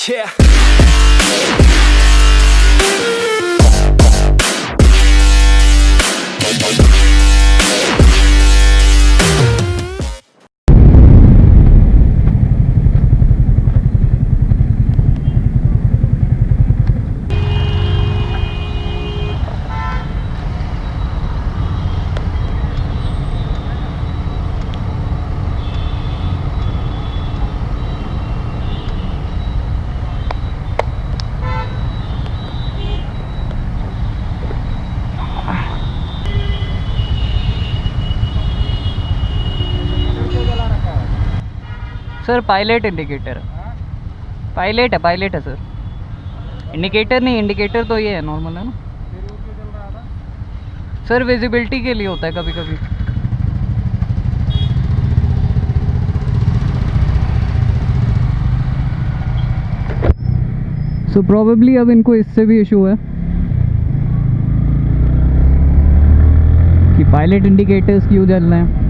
Yeah. Sir pilot indicator pilot है sir. Indicator नहीं, indicator तो ये है नॉर्मल है ना सर, विजिबिलिटी के लिए होता है कभी कभी। सो प्रोबेबली अब इनको इससे भी इशू है कि पायलट इंडिकेटर्स क्यों जल रहे हैं।